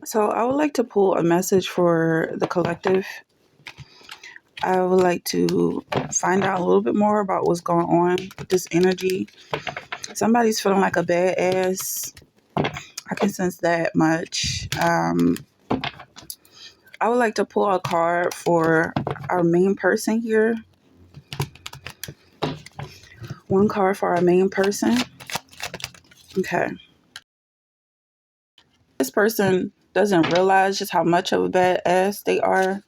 So I would like to pull a message for the collective. I would like to find out a little bit more about what's going on with this energy. Somebody's feeling like a badass. I can sense that much. I would like to pull a card for our main person here. One card for our main person. Okay. This person doesn't realize just how much of a badass they are.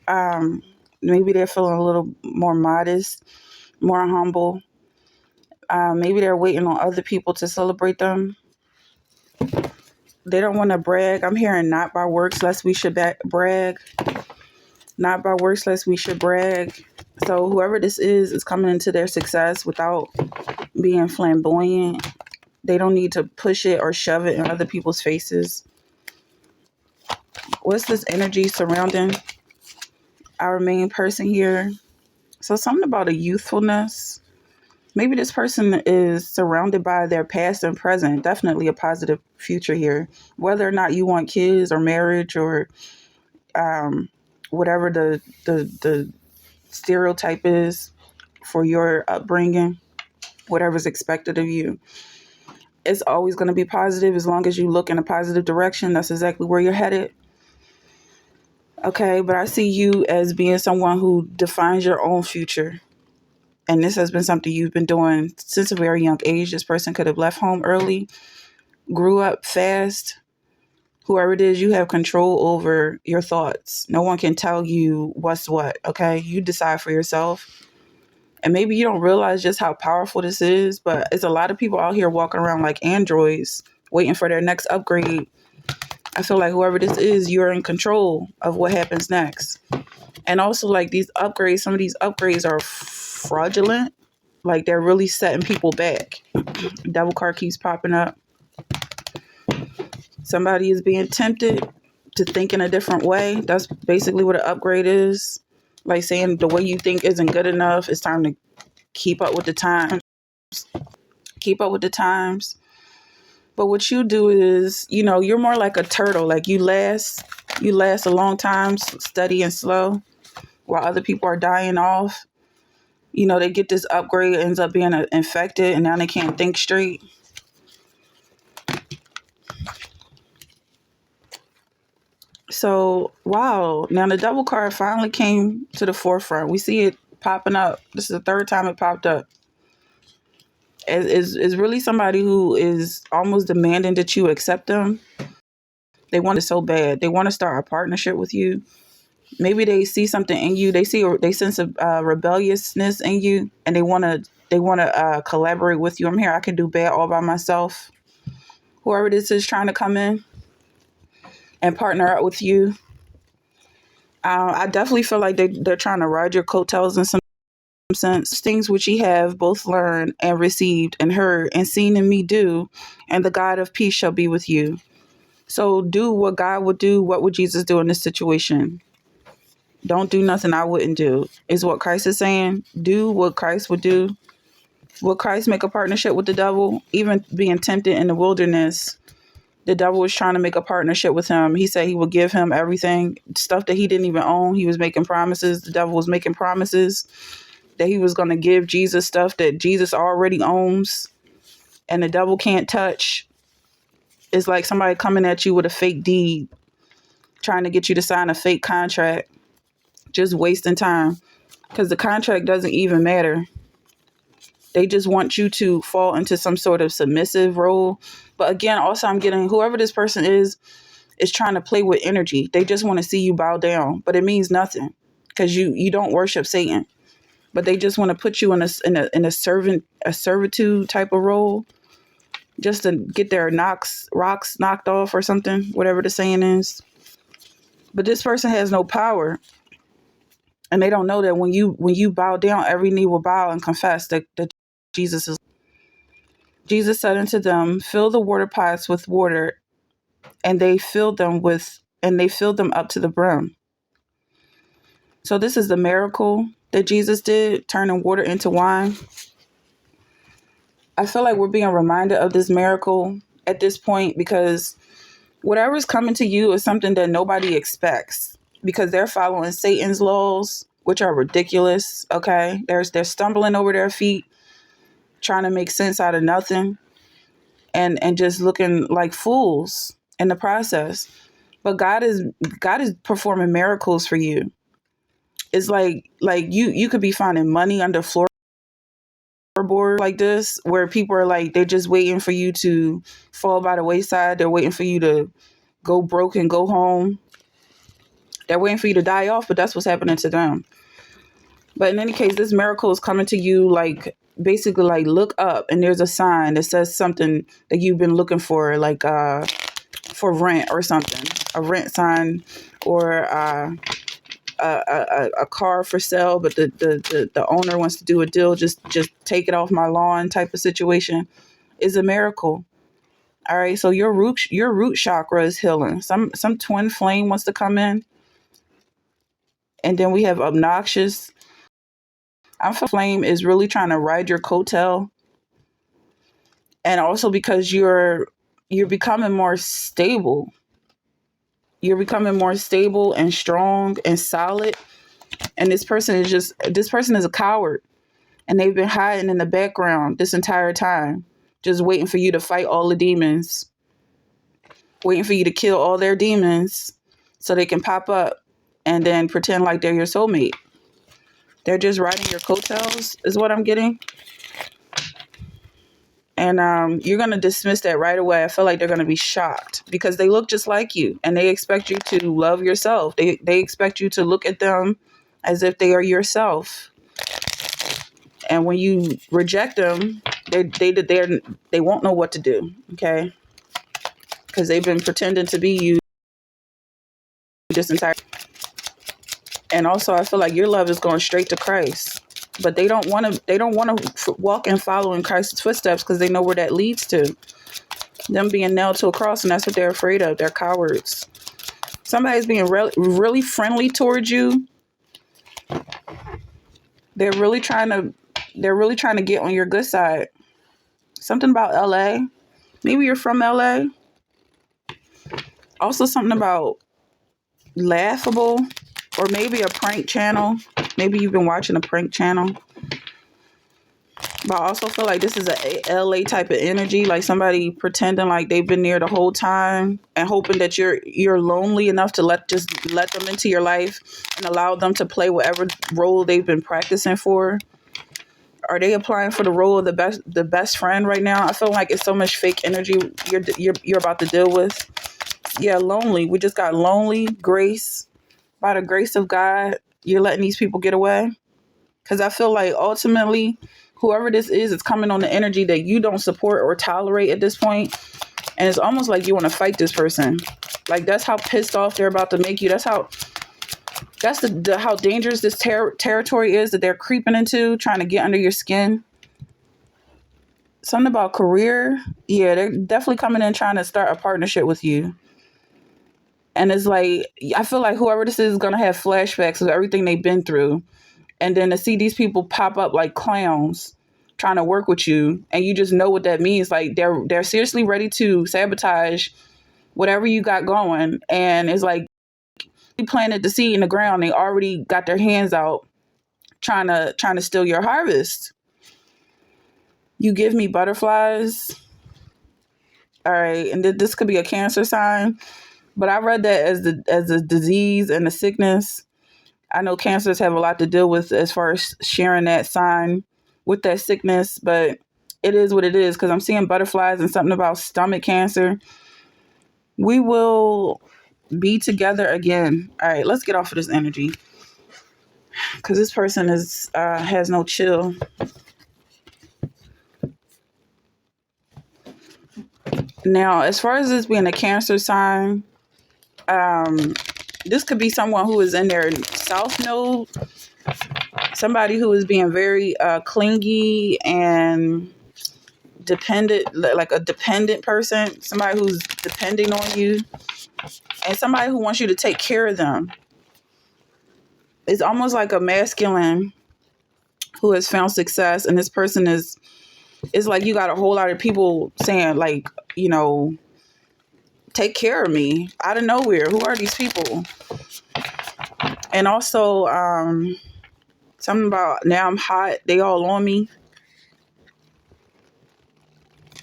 Um, Maybe they're feeling a little more modest, more humble. Maybe they're waiting on other people to celebrate them. They don't want to brag. I'm hearing not by works lest we should brag. Not by works lest we should brag. So whoever this is coming into their success without being flamboyant. They don't need to push it or shove it in other people's faces. What's this energy surrounding our main person here? So something about a youthfulness. Maybe this person is surrounded by their past and present. Definitely a positive future here. Whether or not you want kids or marriage or whatever the stereotype is for your upbringing, whatever's expected of you, it's always going to be positive as long as you look in a positive direction. That's exactly where you're headed. Okay, but I see you as being someone who defines your own future. And this has been something you've been doing since a very young age. This person could have left home early, grew up fast. Whoever it is, you have control over your thoughts. No one can tell you what's what, okay? You decide for yourself. And maybe you don't realize just how powerful this is, but it's a lot of people out here walking around like androids, waiting for their next upgrade. I feel like whoever this is, you're in control of what happens next. And also, like, these upgrades, some of these upgrades are fraudulent. Like, they're really setting people back. Devil card keeps popping up. Somebody is being tempted to think in a different way. That's basically what an upgrade is. Like saying the way you think isn't good enough. It's time to keep up with the times. Keep up with the times. But what you do is, you're more like a turtle. Like you last a long time, steady and slow, while other people are dying off. They get this upgrade, ends up being infected, and now they can't think straight. So, wow. Now the double card finally came to the forefront. We see it popping up. This is the third time it popped up. Is really somebody who is almost demanding that you accept them. They want it so bad. They want to start a partnership with you. Maybe they see something in you. They sense a rebelliousness in you, and they want to collaborate with you. I'm here. I can do bad all by myself. Whoever this is trying to come in and partner up with you. I definitely feel like they're trying to ride your coattails in some sense. Things which ye have both learned and received and heard and seen in me do, and the God of peace shall be with you. So do what God would do. What would Jesus do in this situation? Don't do nothing I wouldn't do, is what Christ is saying. Do what Christ would do. Will Christ make a partnership with the devil? Even being tempted in the wilderness, the devil was trying to make a partnership with him. He said he would give him everything, stuff that he didn't even own. He was making promises. The devil was making promises that he was going to give Jesus stuff that Jesus already owns and the devil can't touch. It's like somebody coming at you with a fake deed, trying to get you to sign a fake contract, just wasting time because the contract doesn't even matter. They just want you to fall into some sort of submissive role. But again, also I'm getting whoever this person is trying to play with energy. They just want to see you bow down, but it means nothing because you don't worship Satan. But they just want to put you in a servitude type of role, just to get their rocks knocked off or something, whatever the saying is. But this person has no power, and they don't know that when you bow down, every knee will bow and confess that Jesus is. Jesus said unto them, "Fill the water pots with water," and they filled them up to the brim. So this is the miracle that Jesus did, turning water into wine. I feel like we're being reminded of this miracle at this point because Whatever's coming to you is something that nobody expects because they're following Satan's laws, which are ridiculous. Okay. They're stumbling over their feet, trying to make sense out of nothing and just looking like fools in the process. But God is performing miracles for you. It's like you could be finding money under floorboard like this, where people are like they're just waiting for you to fall by the wayside. They're waiting for you to go broke and go home. They're waiting for you to die off, but that's what's happening to them. But in any case, this miracle is coming to you like basically like look up and there's a sign that says something that you've been looking for, like for rent or something, a rent sign or a car for sale, but the owner wants to do a deal, just take it off my lawn type of situation is a miracle. All right, so your root chakra is healing. Some twin flame wants to come in, and then we have obnoxious. I'm flame is really trying to ride your coattail, and also because you're becoming more stable. You're becoming more stable and strong and solid. And this person is a coward, and they've been hiding in the background this entire time, just waiting for you to fight all the demons, waiting for you to kill all their demons so they can pop up and then pretend like they're your soulmate. They're just riding your coattails is what I'm getting. And you're going to dismiss that right away. I feel like they're going to be shocked because they look just like you and they expect you to love yourself. They expect you to look at them as if they are yourself. And when you reject them, they won't know what to do. Okay. Because they've been pretending to be you this entire. And also I feel like your love is going straight to Christ. But they don't want to walk and follow in Christ's footsteps because they know where that leads to. Them being nailed to a cross, and that's what they're afraid of. They're cowards. Somebody's being really friendly towards you. They're really trying to get on your good side. Something about LA. Maybe you're from LA. Also something about laughable, or maybe a prank channel. Maybe you've been watching a prank channel. But I also feel like this is a LA type of energy, like somebody pretending like they've been there the whole time and hoping that you're lonely enough to let them into your life and allow them to play whatever role they've been practicing for. Are they applying for the role of the best friend right now? I feel like it's so much fake energy you're about to deal with. Yeah, lonely. We just got lonely. Grace. By the grace of God, you're letting these people get away. Because I feel like ultimately, whoever this is coming on the energy that you don't support or tolerate at this point. And it's almost like you want to fight this person. Like that's how pissed off they're about to make you. That's how dangerous this territory is that they're creeping into, trying to get under your skin. Something about career. Yeah, they're definitely coming in trying to start a partnership with you. And it's like, I feel like whoever this is going to have flashbacks of everything they've been through. And then to see these people pop up like clowns trying to work with you, and you just know what that means. Like they're seriously ready to sabotage whatever you got going. And it's like you planted the seed in the ground. They already got their hands out trying to steal your harvest. You give me butterflies. All right. And this could be a Cancer sign, but I read that as a disease and a sickness. I know cancers have a lot to deal with as far as sharing that sign with that sickness, but it is what it is because I'm seeing butterflies and something about stomach cancer. We will be together again. All right, let's get off of this energy because this person has no chill. Now, as far as this being a Cancer sign, this could be someone who is in their South Node. Somebody who is being very clingy and dependent, like a dependent person. Somebody who's depending on you. And somebody who wants you to take care of them. It's almost like a masculine who has found success. And this person it's like you got a whole lot of people saying like, take care of me out of nowhere. Who are these people? And also, something about now I'm hot. They all on me.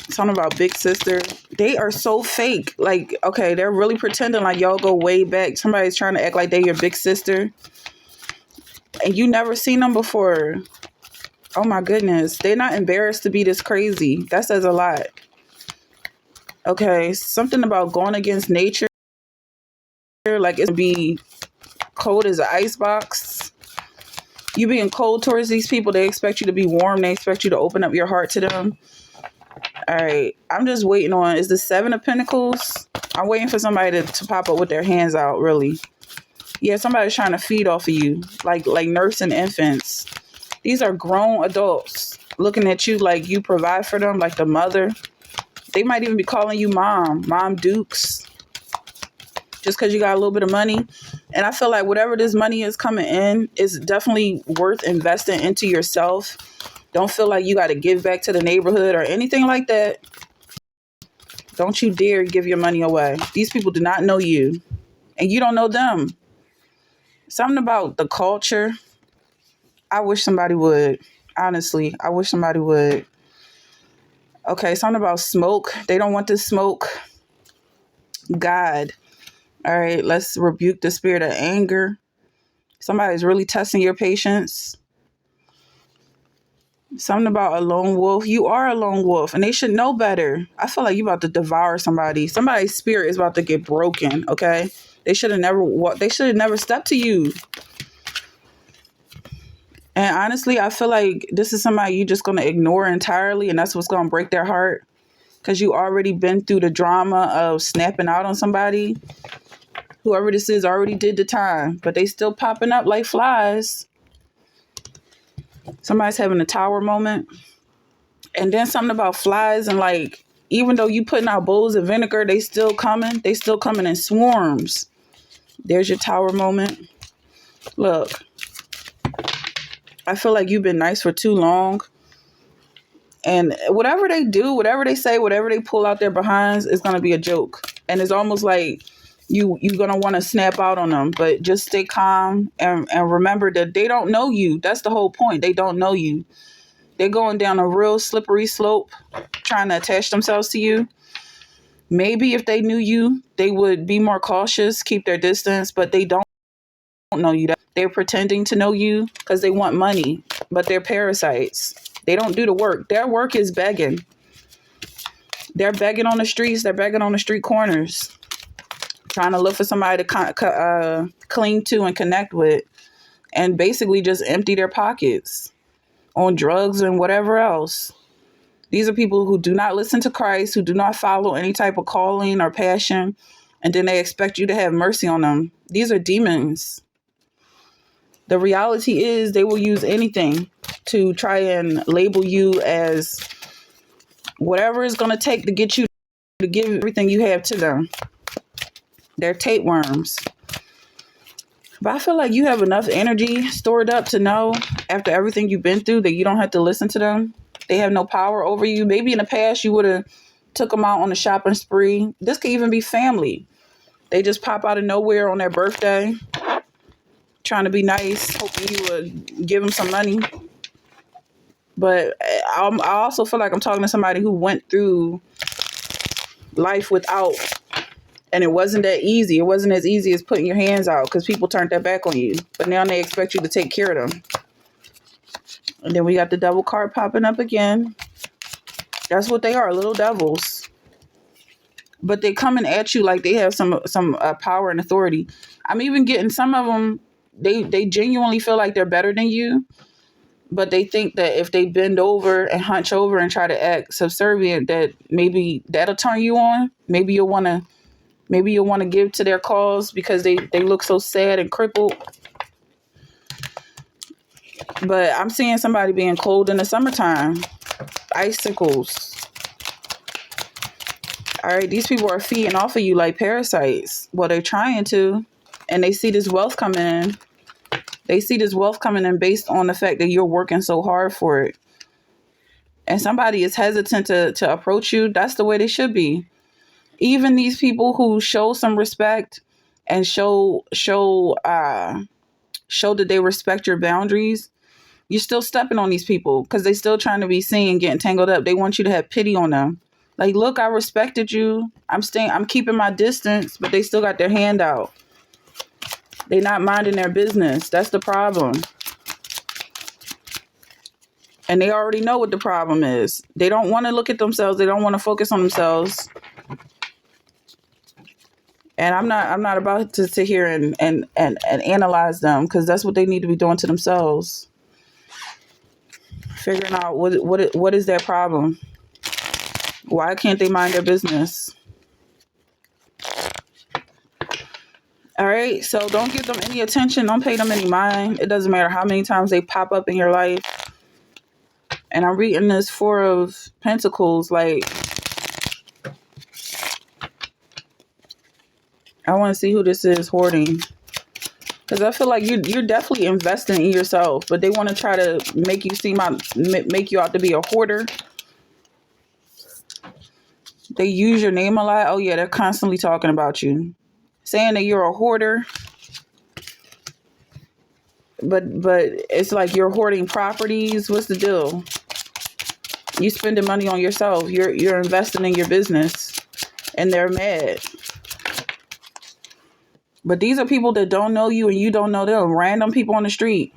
Something about big sister. They are so fake. Like, okay, they're really pretending like y'all go way back. Somebody's trying to act like they your big sister. And you never seen them before. Oh my goodness. They're not embarrassed to be this crazy. That says a lot. Okay, something about going against nature. Like it's be cold as an icebox. You being cold towards these people, they expect you to be warm. They expect you to open up your heart to them. All right, I'm just waiting on, is the Seven of Pentacles? I'm waiting for somebody to pop up with their hands out, really. Yeah, somebody's trying to feed off of you, like nursing infants. These are grown adults looking at you like you provide for them, like the mother. They might even be calling you Mom Dukes, just because you got a little bit of money. And I feel like whatever this money is coming in is definitely worth investing into yourself. Don't feel like you got to give back to the neighborhood or anything like that. Don't you dare give your money away. These people do not know you, and you don't know them. Something about the culture. I wish somebody would. Honestly, I wish somebody would. Okay, something about smoke. They don't want this smoke. God. All right, let's rebuke the spirit of anger. Somebody's really testing your patience. Something about a lone wolf. You are a lone wolf, and they should know better. I feel like you about to devour somebody. Somebody's spirit is about to get broken. Okay, they should have never. They should have never stepped to you. And honestly, I feel like this is somebody you're just gonna ignore entirely, and that's what's gonna break their heart. Because you already been through the drama of snapping out on somebody. Whoever this is already did the time, but they still popping up like flies. Somebody's having a tower moment. And then something about flies, and like, even though you putting out bowls of vinegar, they still coming. They still coming in swarms. There's your tower moment. Look, I feel like you've been nice for too long. And whatever they do, whatever they say, whatever they pull out their behinds is going to be a joke. And it's almost like you're going to want to snap out on them. But just stay calm and remember that they don't know you. That's the whole point. They don't know you. They're going down a real slippery slope, trying to attach themselves to you. Maybe if they knew you, they would be more cautious, keep their distance, but they don't know you. They're pretending to know you because they want money, but they're parasites. They don't do the work. Their work is begging. They're begging on the streets. They're begging on the street corners, trying to look for somebody to cling to and connect with, and basically just empty their pockets on drugs and whatever else. These are people who do not listen to Christ, who do not follow any type of calling or passion, and then they expect you to have mercy on them. These are demons. The reality is they will use anything to try and label you as whatever it's going to take to get you to give everything you have to them. They're tapeworms. But I feel like you have enough energy stored up to know after everything you've been through that you don't have to listen to them. They have no power over you. Maybe in the past you would have took them out on a shopping spree. This could even be family. They just pop out of nowhere on their birthday, trying to be nice, hoping you would give them some money. But I also feel like I'm talking to somebody who went through life without, and it wasn't that easy. It wasn't as easy as putting your hands out because people turned their back on you. But now they expect you to take care of them. And then we got the devil card popping up again. That's what they are, little devils. But they coming at you like they have some power and authority. I'm even getting some of them, they genuinely feel like they're better than you. But they think that if they bend over and hunch over and try to act subservient, that maybe that'll turn you on. Maybe you'll want to give to their cause because they look so sad and crippled. But I'm seeing somebody being cold in the summertime. Icicles. All right, these people are feeding off of you like parasites. Well, they're trying to. And they see this wealth coming in. They see this wealth coming in based on the fact that you're working so hard for it. And somebody is hesitant to approach you. That's the way they should be. Even these people who show some respect and show that they respect your boundaries, you're still stepping on these people because they still trying to be seen, getting tangled up. They want you to have pity on them. Like, look, I respected you. I'm keeping my distance, but they still got their hand out. They not minding their business. That's the problem. And they already know what the problem is. They don't want to look at themselves. They don't want to focus on themselves. And I'm not about to sit here and analyze them, because that's what they need to be doing to themselves. Figuring out what is their problem. Why can't they mind their business? All right, so don't give them any attention. Don't pay them any mind. It doesn't matter how many times they pop up in your life. And I'm reading this Four of Pentacles. Like, I want to see who this is hoarding. Because I feel like you're definitely investing in yourself. But they want to try to make you out to be a hoarder. They use your name a lot. Oh, yeah, they're constantly talking about you. Saying that you're a hoarder. But it's like you're hoarding properties. What's the deal? You spending money on yourself. You're investing in your business. And they're mad. But these are people that don't know you and you don't know them. Random people on the street.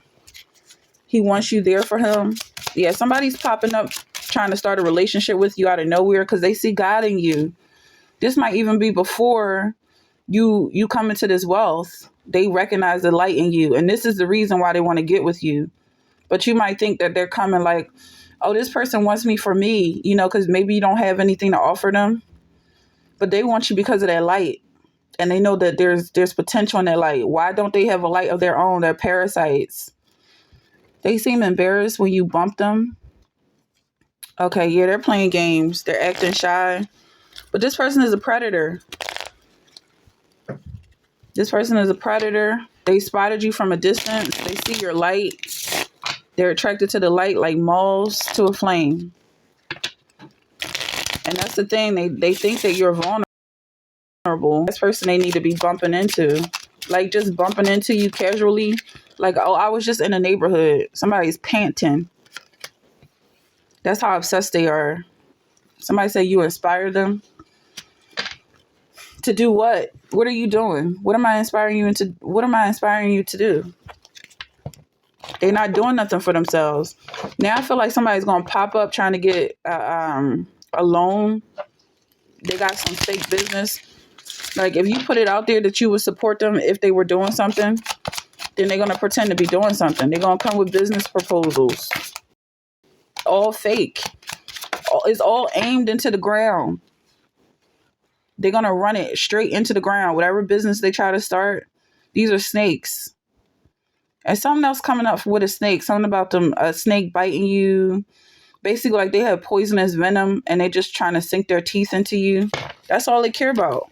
He wants you there for him. Yeah, somebody's popping up trying to start a relationship with you out of nowhere because they see God in you. This might even be before you come into this wealth. They recognize the light in you. And this is the reason why they want to get with you. But you might think that they're coming like, oh, this person wants me for me, because maybe you don't have anything to offer them. But they want you because of that light. And they know that there's potential in that light. Why don't they have a light of their own? They're parasites. They seem embarrassed when you bump them. Okay, yeah, they're playing games. They're acting shy. But this person is a predator. This person is a predator. They spotted you from a distance. They see your light. They're attracted to the light like moths to a flame. And that's the thing. They think that you're vulnerable. This person they need to be bumping into. Like just bumping into you casually. Like, oh, I was just in a neighborhood. Somebody's panting. That's how obsessed they are. Somebody say you inspire them. To do what? What are you doing? What am I inspiring you to do? They're not doing nothing for themselves. Now I feel like somebody's gonna pop up trying to get a loan. They got some fake business. Like if you put it out there that you would support them if they were doing something, then they're gonna pretend to be doing something. They're gonna come with business proposals. All fake. It's all aimed into the ground. They're gonna run it straight into the ground. Whatever business they try to start, these are snakes. And something else coming up with a snake. Something about them, a snake biting you. Basically, like they have poisonous venom and they're just trying to sink their teeth into you. That's all they care about.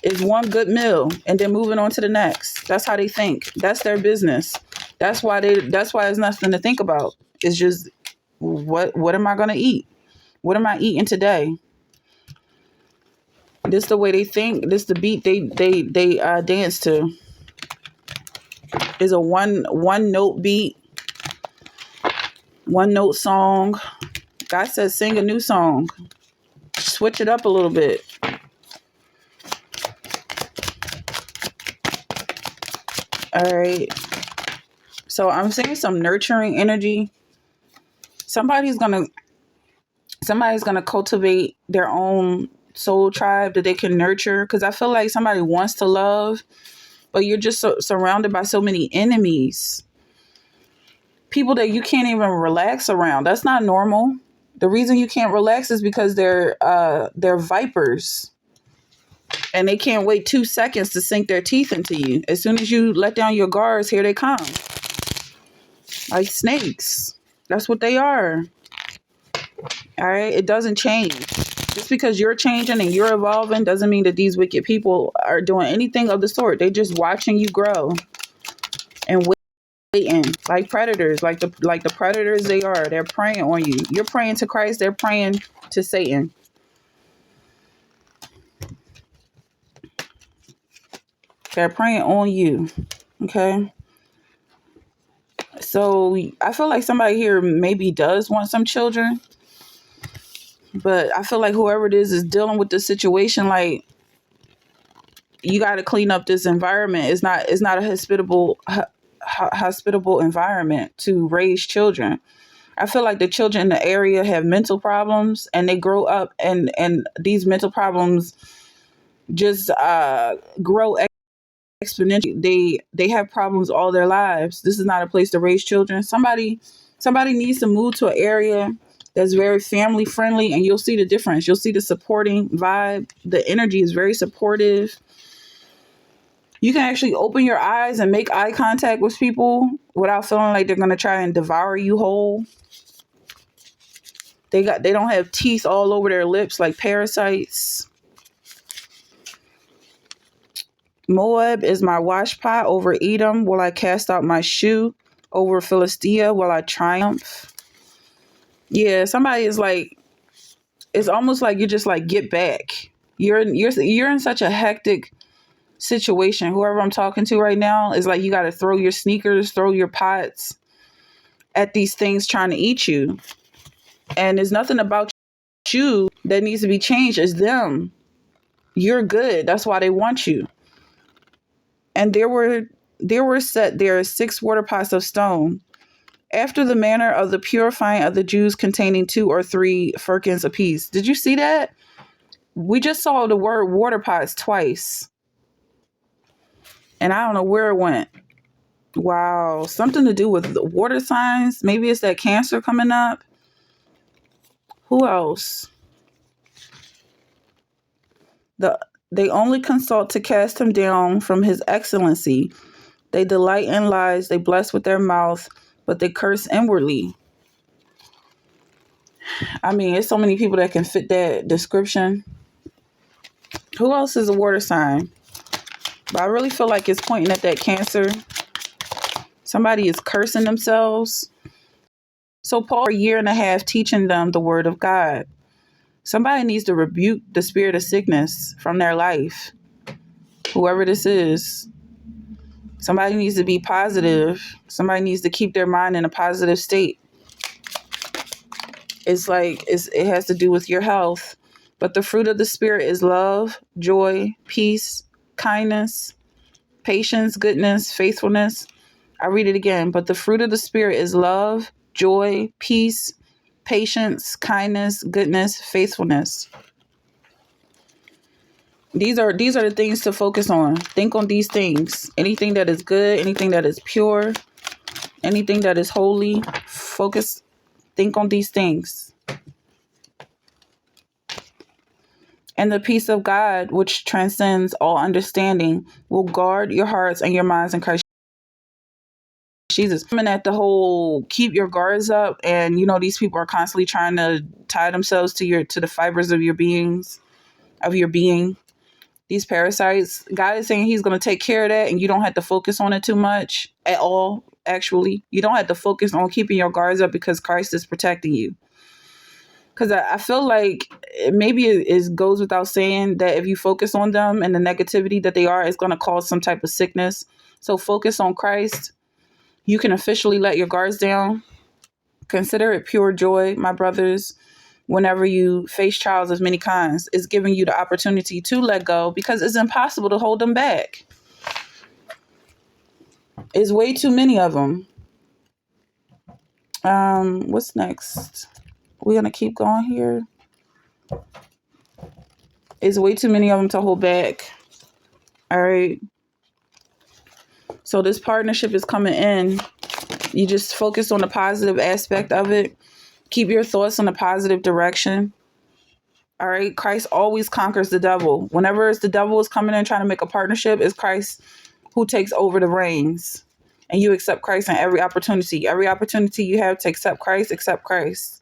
Is one good meal and then moving on to the next. That's how they think. That's their business. That's why there's nothing to think about. It's just what am I gonna eat? What am I eating today? This the way they think. This the beat they dance to. Is a one note beat, one note song. God says sing a new song. Switch it up a little bit. All right. So I'm seeing some nurturing energy. Somebody's gonna cultivate their own soul tribe that they can nurture. Because I feel like somebody wants to love, but you're just surrounded by so many enemies. People that you can't even relax around. That's not normal. The reason you can't relax is because they're vipers. And they can't wait 2 seconds to sink their teeth into you. As soon as you let down your guards, here they come. Like snakes. That's what they are. All right? It doesn't change. Just because you're changing and you're evolving doesn't mean that these wicked people are doing anything of the sort. They're just watching you grow and waiting. Like predators. Like the predators they are. They're preying on you. You're praying to Christ. They're praying to Satan. They're preying on you. Okay. So I feel like somebody here maybe does want some children, but I feel like whoever it is dealing with this situation. Like, you got to clean up this environment. It's not a hospitable environment to raise children. I feel like the children in the area have mental problems, and they grow up, and these mental problems just grow exponentially. They have problems all their lives. This is not a place to raise children. Somebody needs to move to an area that's very family friendly, and you'll see the difference. You'll see the supporting vibe. The energy is very supportive. You can actually open your eyes and make eye contact with people without feeling like they're going to try and devour you whole. They don't have teeth all over their lips like parasites. Moab is my washpot. Over Edom will I cast out my shoe. Over Philistia will I triumph. Yeah, somebody is like, it's almost like you're just like, get back. You're in such a hectic situation. Whoever I'm talking to right now is like, you got to throw your sneakers, throw your pots at these things trying to eat you. And there's nothing about you that needs to be changed. It's them. You're good. That's why they want you. And there were set there 6 water pots of stone, after the manner of the purifying of the Jews, containing 2 or 3 firkins apiece. Did you see that? We just saw the word water pots twice. And I don't know where it went. Wow. Something to do with the water signs. Maybe it's that Cancer coming up. Who else? They only consult to cast him down from his excellency. They delight in lies. They bless with their mouth, but they curse inwardly. I mean, there's so many people that can fit that description. Who else is a water sign? But I really feel like it's pointing at that Cancer. Somebody is cursing themselves. So Paul, for a year and a half, teaching them the word of God. Somebody needs to rebuke the spirit of sickness from their life. Whoever this is. Somebody needs to be positive. Somebody needs to keep their mind in a positive state. It's like it has to do with your health. But the fruit of the Spirit is love, joy, peace, kindness, patience, goodness, faithfulness. I read it again. But the fruit of the Spirit is love, joy, peace, patience, kindness, goodness, faithfulness. These are the things to focus on. Think on these things. Anything that is good, anything that is pure, anything that is holy, focus, think on these things. And the peace of God, which transcends all understanding, will guard your hearts and your minds in Christ Jesus. Coming at the whole keep your guards up, and these people are constantly trying to tie themselves to the fibers of your being. These parasites, God is saying he's going to take care of that, and you don't have to focus on it too much at all. Actually, you don't have to focus on keeping your guards up because Christ is protecting you. Because I feel like maybe it goes without saying that if you focus on them and the negativity that they are, it's going to cause some type of sickness. So focus on Christ. You can officially let your guards down. Consider it pure joy, my brothers, whenever you face trials of many kinds. It's giving you the opportunity to let go because it's impossible to hold them back. It's way too many of them. What's next? We're going to keep going here. It's way too many of them to hold back. All right. So this partnership is coming in. You just focus on the positive aspect of it. Keep your thoughts in a positive direction. All right. Christ always conquers the devil. Whenever it's the devil is coming in trying to make a partnership, it's Christ who takes over the reins. And you accept Christ in every opportunity. Every opportunity you have to accept Christ, accept Christ.